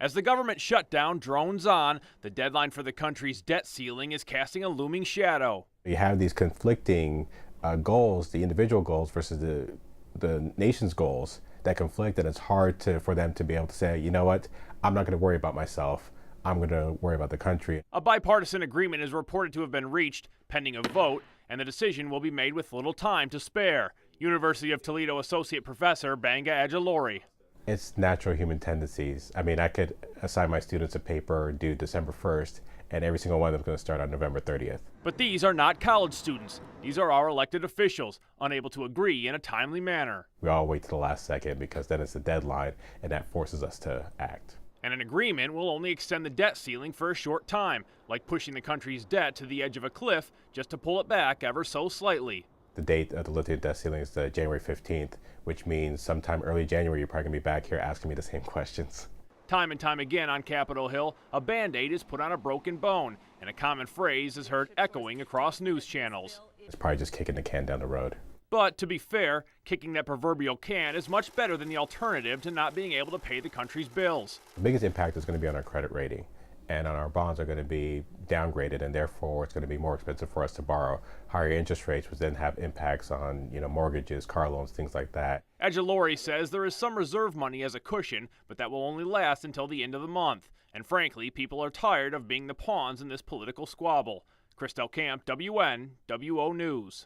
As the government shutdown drones on, the deadline for the country's debt ceiling is casting a looming shadow. You have these conflicting goals, the individual goals versus the nation's goals that conflict, and it's hard for them to be able to say, you know what, I'm not going to worry about myself. I'm going to worry about the country. A bipartisan agreement is reported to have been reached, pending a vote, and the decision will be made with little time to spare. University of Toledo Associate Professor Banga Ajilori. It's natural human tendencies. I mean, I could assign my students a paper due December 1st, and every single one of them is going to start on November 30th. But these are not college students. These are our elected officials, unable to agree in a timely manner. We all wait to the last second because then it's the deadline, and that forces us to act. And an agreement will only extend the debt ceiling for a short time, like pushing the country's debt to the edge of a cliff just to pull it back ever so slightly. The date of the lifting debt ceiling is January 15th, which means sometime early January, you're probably going to be back here asking me the same questions. Time and time again on Capitol Hill, a Band-Aid is put on a broken bone, and a common phrase is heard echoing across news channels. It's probably just kicking the can down the road. But to be fair, kicking that proverbial can is much better than the alternative to not being able to pay the country's bills. The biggest impact is going to be on our credit rating, and on our bonds are going to be downgraded, and therefore it's going to be more expensive for us to borrow. Higher interest rates would then have impacts on, mortgages, car loans, things like that. Ajilori says there is some reserve money as a cushion, but that will only last until the end of the month. And frankly, people are tired of being the pawns in this political squabble. Chris Del Camp, WNWO News.